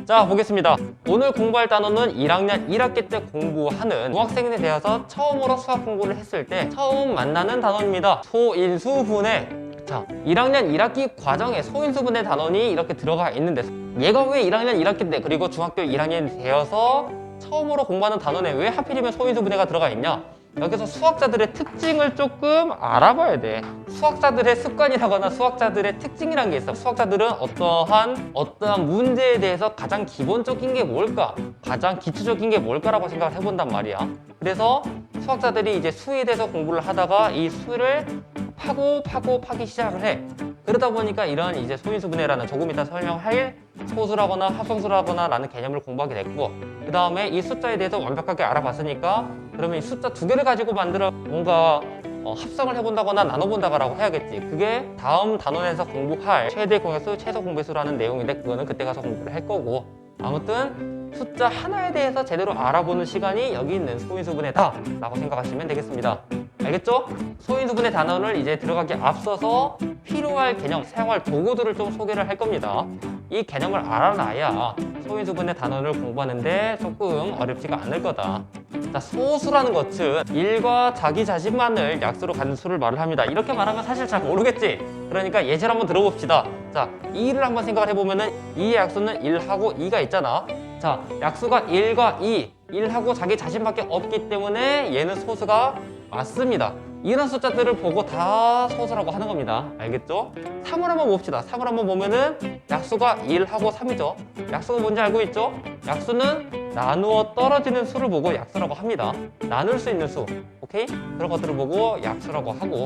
자, 보겠습니다. 오늘 공부할 단어는 1학년 1학기 때 공부하는 중학생에 대해서 처음으로 수학 공부를 했을 때 처음 만나는 단어입니다. 소인수분해. 자, 1학년 1학기 과정에 소인수분해 단원이 이렇게 들어가 있는데 얘가 왜 1학년 1학기 때 그리고 중학교 1학년이 되어서 처음으로 공부하는 단원에 왜 하필이면 소인수분해가 들어가 있냐? 여기서 수학자들의 특징을 조금 알아봐야 돼. 수학자들의 습관이라거나 수학자들의 특징이란 게 있어. 수학자들은 어떠한 문제에 대해서 가장 기본적인 게 뭘까? 가장 기초적인 게 뭘까라고 생각을 해본단 말이야. 그래서 수학자들이 이제 수에 대해서 공부를 하다가 이 수를 파기 시작을 해. 그러다 보니까 이런 이제 소인수분해라는 조금 이따 설명할 소수라거나 합성수라거나 라는 개념을 공부하게 됐고, 그 다음에 이 숫자에 대해서 완벽하게 알아봤으니까 그러면 이 숫자 두 개를 가지고 만들어 뭔가 합성을 해본다거나 나눠본다고 해야겠지. 그게 다음 단원에서 공부할 최대 공약수, 최소 공배수라는 내용인데 그거는 그때 가서 공부를 할 거고, 아무튼 숫자 하나에 대해서 제대로 알아보는 시간이 여기 있는 소인수분해다 라고 생각하시면 되겠습니다. 알겠죠? 소인수분해 단원을 이제 들어가기 앞서서 필요할 개념, 사용할 도구들을 좀 소개를 할 겁니다. 이 개념을 알아놔야 소인수분해 단원을 공부하는데 조금 어렵지가 않을 거다. 자, 소수라는 것은 1과 자기 자신만을 약수로 갖는 수를 말을 합니다. 이렇게 말하면 사실 잘 모르겠지? 그러니까 예제를 한번 들어봅시다. 자, 2를 한번 생각을 해보면은 2의 약수는 1하고 2가 있잖아. 자, 약수가 1과 2, 1하고 자기 자신밖에 없기 때문에 얘는 소수가 맞습니다. 이런 숫자들을 보고 다 소수라고 하는 겁니다. 알겠죠? 3을 한번 봅시다. 3을 한번 보면은 약수가 1하고 3이죠. 약수가 뭔지 알고 있죠? 약수는 나누어 떨어지는 수를 보고 약수라고 합니다. 나눌 수 있는 수, 오케이? 그런 것들을 보고 약수라고 하고,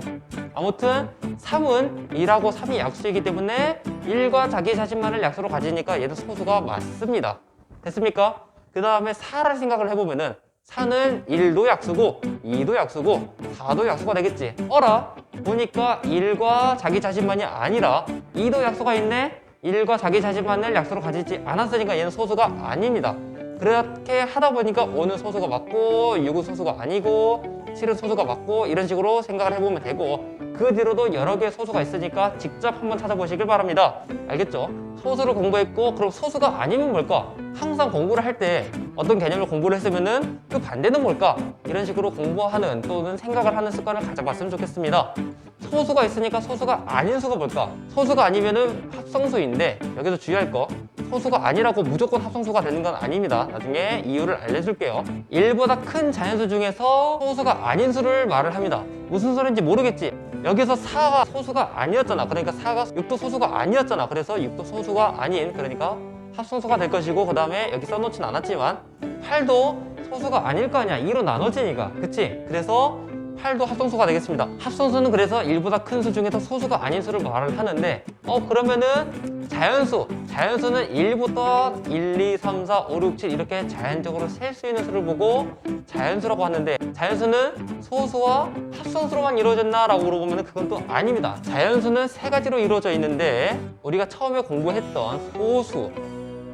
아무튼 3은 1하고 3이 약수이기 때문에 1과 자기 자신만을 약수로 가지니까 얘도 소수가 맞습니다. 됐습니까? 그 다음에 4를 생각을 해보면은 4는 1도 약수고 2도 약수고 4도 약수가 되겠지. 어라? 보니까 1과 자기 자신만이 아니라 2도 약수가 있네? 1과 자기 자신만을 약수로 가지지 않았으니까 얘는 소수가 아닙니다. 그렇게 하다 보니까 5는 소수가 맞고 6은 소수가 아니고 7은 소수가 맞고 이런 식으로 생각을 해보면 되고, 그 뒤로도 여러 개의 소수가 있으니까 직접 한번 찾아보시길 바랍니다. 알겠죠? 소수를 공부했고 그럼 소수가 아니면 뭘까? 항상 공부를 할 때 어떤 개념을 공부를 했으면은 그 반대는 뭘까? 이런 식으로 공부하는 또는 생각을 하는 습관을 가져봤으면 좋겠습니다. 소수가 있으니까 소수가 아닌 수가 뭘까? 소수가 아니면은 합성수인데 여기서 주의할 거, 소수가 아니라고 무조건 합성수가 되는 건 아닙니다. 나중에 이유를 알려줄게요. 1보다 큰 자연수 중에서 소수가 아닌 수를 말을 합니다. 무슨 소리인지 모르겠지? 여기서 4가 소수가 아니었잖아. 그러니까 4가 6도 소수가 아니었잖아. 그래서 6도 소수가 아닌, 그러니까 합성수가 될 것이고, 그 다음에 여기 써놓진 않았지만 8도 소수가 아닐 거 아니야. 2로 나눠지니까. 그치? 그래서 8도 합성수가 되겠습니다. 합성수는 그래서 1보다 큰 수 중에서 소수가 아닌 수를 말을 하는데, 그러면은 자연수는 1부터 1, 2, 3, 4, 5, 6, 7 이렇게 자연적으로 셀 수 있는 수를 보고 자연수라고 하는데, 자연수는 소수와 합성수로만 이루어졌나 라고 물어보면 그건 또 아닙니다. 자연수는 세 가지로 이루어져 있는데 우리가 처음에 공부했던 소수,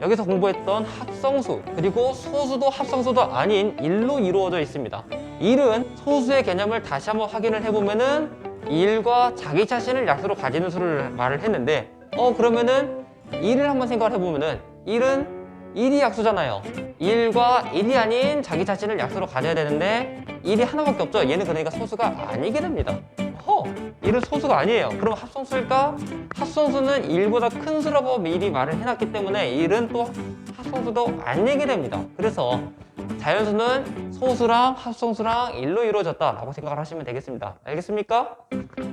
여기서 공부했던 합성수, 그리고 소수도 합성수도 아닌 1로 이루어져 있습니다. 1은 소수의 개념을 다시 한번 확인을 해보면은 1과 자기 자신을 약수로 가지는 수를 말을 했는데, 그러면은 1을 한번 생각을 해보면은 1은 1이 약수잖아요. 1과 1이 아닌 자기 자신을 약수로 가져야 되는데 1이 하나밖에 없죠. 얘는 그러니까 소수가 아니게 됩니다. 1은 소수가 아니에요. 그럼 합성수일까? 합성수는 1보다 큰 수라고 미리 말을 해놨기 때문에 1은 또 합성수도 아니게 됩니다. 그래서 자연수는 소수랑 합성수랑 1로 이루어졌다라고 생각을 하시면 되겠습니다. 알겠습니까?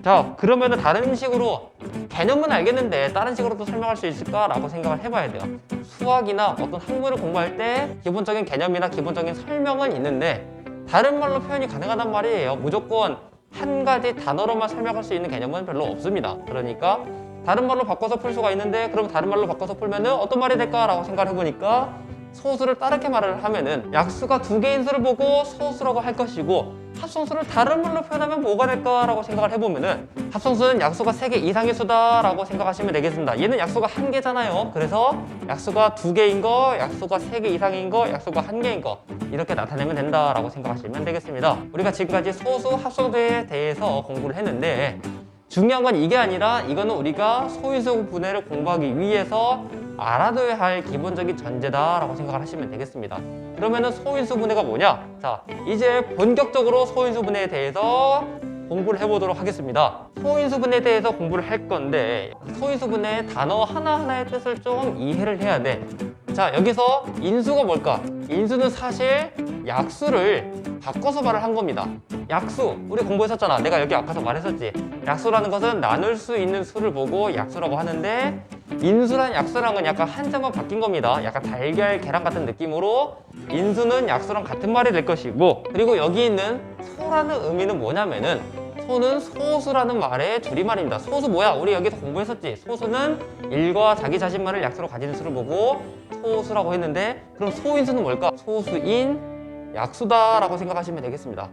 자, 그러면은 다른 식으로 개념은 알겠는데 다른 식으로도 설명할 수 있을까라고 생각을 해봐야 돼요. 수학이나 어떤 학문을 공부할 때 기본적인 개념이나 기본적인 설명은 있는데 다른 말로 표현이 가능하단 말이에요. 무조건 한 가지 단어로만 설명할 수 있는 개념은 별로 없습니다. 그러니까 다른 말로 바꿔서 풀 수가 있는데, 그럼 다른 말로 바꿔서 풀면은 어떤 말이 될까라고 생각을 해보니까 소수를 다르게 말을 하면은 약수가 두 개인 수를 보고 소수라고 할 것이고, 합성수를 다른 말로 표현하면 뭐가 될까라고 생각을 해보면은 합성수는 약수가 3개 이상의 수다라고 생각하시면 되겠습니다. 얘는 약수가 1개잖아요. 그래서 약수가 2개인 거, 약수가 3개 이상인 거, 약수가 1개인 거 이렇게 나타내면 된다라고 생각하시면 되겠습니다. 우리가 지금까지 소수, 합성수에 대해서 공부를 했는데 중요한 건 이게 아니라 이거는 우리가 소인수 분해를 공부하기 위해서 알아둬야 할 기본적인 전제다라고 생각을 하시면 되겠습니다. 그러면은 소인수 분해가 뭐냐? 자, 이제 본격적으로 소인수 분해에 대해서 공부를 해보도록 하겠습니다. 소인수 분해에 대해서 공부를 할 건데 소인수 분해의 단어 하나하나의 뜻을 좀 이해를 해야 돼. 자, 여기서 인수가 뭘까? 인수는 사실 약수를 바꿔서 말을 한 겁니다. 약수, 우리 공부했었잖아. 내가 여기 앞에서 말했었지. 약수라는 것은 나눌 수 있는 수를 보고 약수라고 하는데 인수랑 약수랑 은 약간 한자만 바뀐 겁니다. 약간 달걀, 계란 같은 느낌으로 인수는 약수랑 같은 말이 될 것이고, 그리고 여기 있는 소라는 의미는 뭐냐면은 소는 소수라는 말의 줄임말입니다. 소수 뭐야? 우리 여기서 공부했었지. 소수는 일과 자기 자신만을 약수로 가지는 수를 보고 소수라고 했는데, 그럼 소인수는 뭘까? 소수인 약수다라고 생각하시면 되겠습니다.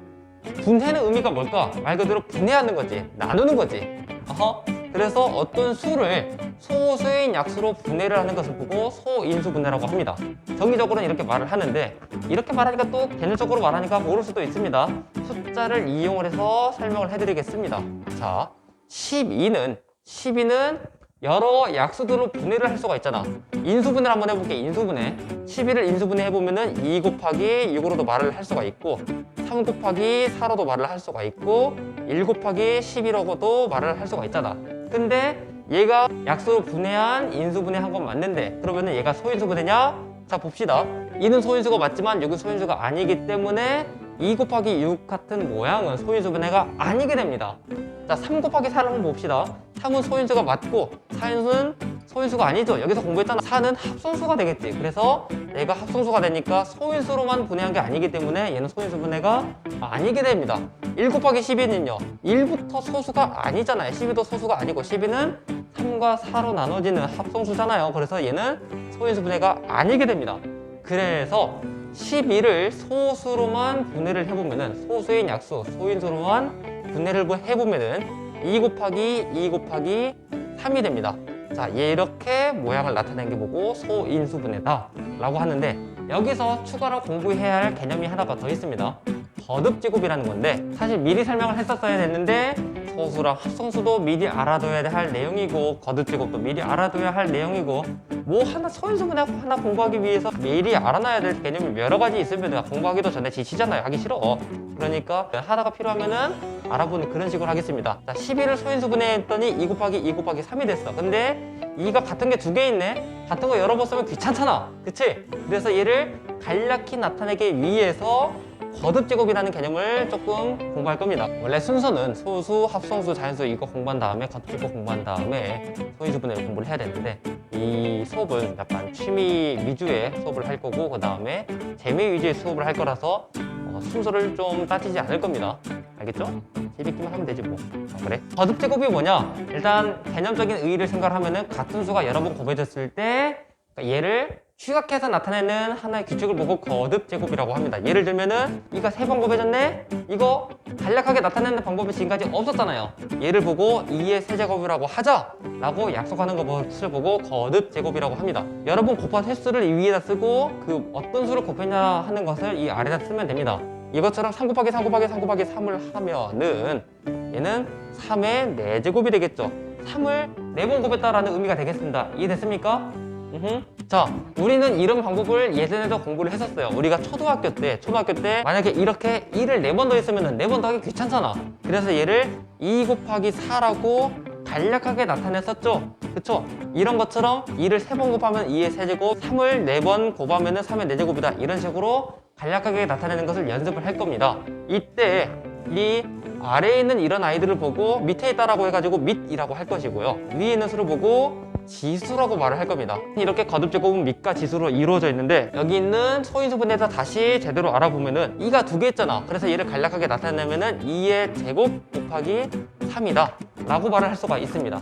분해는 의미가 뭘까? 말 그대로 분해하는 거지. 나누는 거지. 그래서 어떤 수를 소수인 약수로 분해를 하는 것을 보고 소인수 분해라고 합니다. 정의적으로는 이렇게 말을 하는데, 이렇게 말하니까 또 개념적으로 말하니까 모를 수도 있습니다. 숫자를 이용을 해서 설명을 해드리겠습니다. 자, 12는 여러 약수들로 분해를 할 수가 있잖아. 인수분해를 한번 해볼게. 인수분해. 12를 인수분해 해보면은 2 곱하기 6으로도 말을 할 수가 있고, 3 곱하기 4로도 말을 할 수가 있고, 1 곱하기 11하고도 말을 할 수가 있잖아. 근데 얘가 약수로 분해한 인수분해한 건 맞는데, 그러면은 얘가 소인수분해냐? 자, 봅시다. 2는 소인수가 맞지만 6은 소인수가 아니기 때문에 2 곱하기 6 같은 모양은 소인수분해가 아니게 됩니다. 자, 3 곱하기 4를 한번 봅시다. 3은 소인수가 맞고 4는 소인수가 아니죠. 여기서 공부했잖아. 4는 합성수가 되겠지. 그래서 얘가 합성수가 되니까 소인수로만 분해한 게 아니기 때문에 얘는 소인수 분해가 아니게 됩니다. 1 곱하기 12는요. 1부터 소수가 아니잖아요. 12도 소수가 아니고 12는 3과 4로 나눠지는 합성수잖아요. 그래서 얘는 소인수 분해가 아니게 됩니다. 그래서 12를 소수로만 분해를 해보면은, 소수인 약수, 소인수로만 분해를 해보면은 2 곱하기 2 곱하기 3이 됩니다. 자, 이렇게 모양을 나타낸 게 보고 소인수분해다 라고 하는데, 여기서 추가로 공부해야 할 개념이 하나가 더 있습니다. 거듭제곱이라는 건데, 사실 미리 설명을 했었어야 됐는데 소수랑 합성수도 미리 알아둬야 할 내용이고, 거듭제곱도 미리 알아둬야 할 내용이고, 뭐 하나 소인수분해 하나 공부하기 위해서 미리 알아놔야 될 개념이 여러 가지 있으면 내가 공부하기도 전에 지치잖아요. 하기 싫어. 그러니까 하나가 필요하면은 알아보는 그런 식으로 하겠습니다. 자, 12를 소인수분해 했더니 2 곱하기 2 곱하기 3이 됐어. 근데 2가 같은 게 2개 있네? 같은 거 여러 번 쓰면 귀찮잖아. 그치? 그래서 얘를 간략히 나타내기 위해서 거듭제곱이라는 개념을 조금 공부할 겁니다. 원래 순서는 소수, 합성수, 자연수 이거 공부한 다음에 거듭제곱 공부한 다음에 소인수분해를 공부를 해야 되는데, 이 수업은 약간 취미 위주의 수업을 할 거고, 그 다음에 재미 위주의 수업을 할 거라서 순서를 좀 따지지 않을 겁니다. 알겠죠? 재밌기만 하면 되지 뭐. 그래? 거듭제곱이 뭐냐? 일단 개념적인 의의를 생각하면은 같은 수가 여러 번 곱해졌을 때 얘를 추각해서 나타내는 하나의 규칙을 보고 거듭제곱이라고 합니다. 예를 들면은 이가 3번 곱해졌네? 이거 간략하게 나타내는 방법이 지금까지 없었잖아요. 얘를 보고 2의 세제곱이라고 하자! 라고 약속하는 것을 보고 거듭제곱이라고 합니다. 여러 번 곱한 횟수를 이 위에다 쓰고 그 어떤 수를 곱했냐 하는 것을 이 아래다 쓰면 됩니다. 이것처럼 3 곱하기 3 곱하기 3 곱하기 3을 하면은 얘는 3의 4제곱이 되겠죠. 3을 4번 곱했다라는 의미가 되겠습니다. 이해됐습니까? 자, 우리는 이런 방법을 예전에도 공부를 했었어요. 우리가 초등학교 때 만약에 이렇게 2를 4번 더했으면 4번 더하기 귀찮잖아. 그래서 얘를 2 곱하기 4라고 간략하게 나타냈었죠. 그쵸? 이런 것처럼 2를 3번 곱하면 2의 세제곱, 3을 4번 곱하면 3의 4제곱이다. 이런 식으로 간략하게 나타내는 것을 연습을 할 겁니다. 이때 이 아래에 있는 이런 아이들을 보고 밑에 있다라고 해가지고 밑이라고 할 것이고요. 위에 있는 수를 보고 지수라고 말을 할 겁니다. 이렇게 거듭제곱은 밑과 지수로 이루어져 있는데, 여기 있는 소인수분해에서 다시 제대로 알아보면은 2가 2개 있잖아. 그래서 얘를 간략하게 나타내면은 2의 제곱 곱하기 3이다 라고 말을 할 수가 있습니다.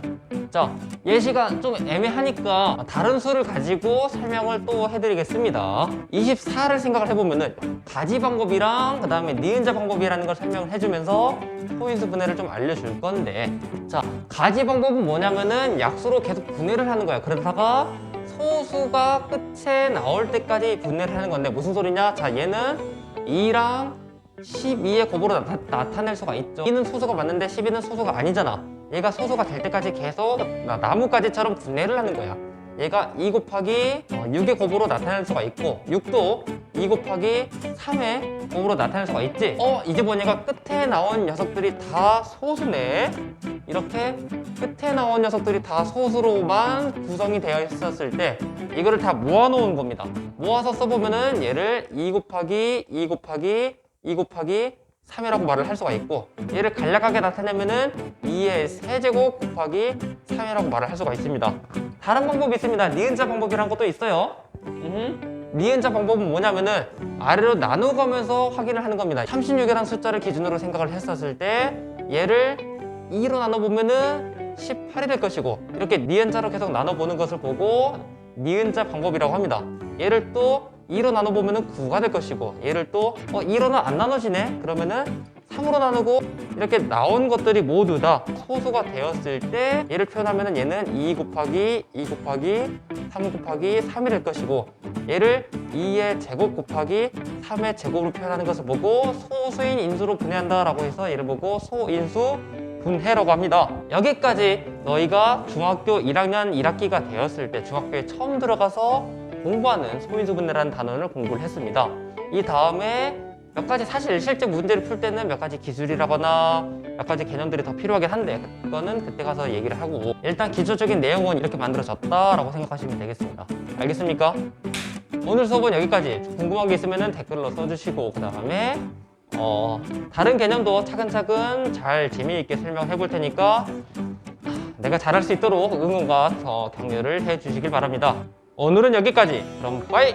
자, 예시가 좀 애매하니까 다른 수를 가지고 설명을 또 해드리겠습니다. 24를 생각을 해보면은 가지 방법이랑 그 다음에 니은자 방법이라는 걸 설명을 해주면서 소인수 분해를 좀 알려줄 건데, 자, 가지 방법은 뭐냐면은 약수로 계속 분해를 하는 거야. 그러다가 소수가 끝에 나올 때까지 분해를 하는 건데, 무슨 소리냐? 자, 얘는 2랑 12의 곱으로 나타낼 수가 있죠. 2는 소수가 맞는데 12는 소수가 아니잖아. 얘가 소수가 될 때까지 계속 나뭇가지처럼 분해를 하는 거야. 얘가 2 곱하기 6의 곱으로 나타낼 수가 있고 6도 2 곱하기 3의 곱으로 나타낼 수가 있지. 이제 보니까 끝에 나온 녀석들이 다 소수네. 이렇게 끝에 나온 녀석들이 다 소수로만 구성이 되어 있었을 때 이거를 다 모아놓은 겁니다. 모아서 써보면은 얘를 2 곱하기 2 곱하기 2 곱하기 3이라고 말을 할 수가 있고, 얘를 간략하게 나타내면은 2의 세제곱 곱하기 3이라고 말을 할 수가 있습니다. 다른 방법이 있습니다. 니은자 방법이라는 것도 있어요. 니은자 방법은 뭐냐면은 아래로 나누가면서 확인을 하는 겁니다. 36이라는 숫자를 기준으로 생각을 했었을 때 얘를 2로 나눠보면은 18이 될 것이고, 이렇게 니은자로 계속 나눠보는 것을 보고 니은자 방법이라고 합니다. 얘를 또 2로 나눠보면은 9가 될 것이고, 얘를 또 2로는 안 나눠지네? 그러면은 3으로 나누고, 이렇게 나온 것들이 모두 다 소수가 되었을 때 얘를 표현하면은 얘는 2 곱하기 2 곱하기 3 곱하기 3이 될 것이고, 얘를 2의 제곱 곱하기 3의 제곱으로 표현하는 것을 보고 소수인 인수로 분해한다 라고 해서 얘를 보고 소인수 분해라고 합니다. 여기까지 너희가 중학교 1학년 1학기가 되었을 때 중학교에 처음 들어가서 공부하는 소인수분해라는 단원을 공부를 했습니다. 이 다음에 몇 가지 사실 실제 문제를 풀 때는 몇 가지 기술이라거나 몇 가지 개념들이 더 필요하긴 한데 그거는 그때 가서 얘기를 하고, 일단 기초적인 내용은 이렇게 만들어졌다라고 생각하시면 되겠습니다. 알겠습니까? 오늘 수업은 여기까지. 궁금한 게 있으면 댓글로 써주시고, 그 다음에 다른 개념도 차근차근 잘 재미있게 설명해 볼 테니까 내가 잘할 수 있도록 응원과 격려를 해 주시길 바랍니다. 오늘은 여기까지. 그럼 빠이!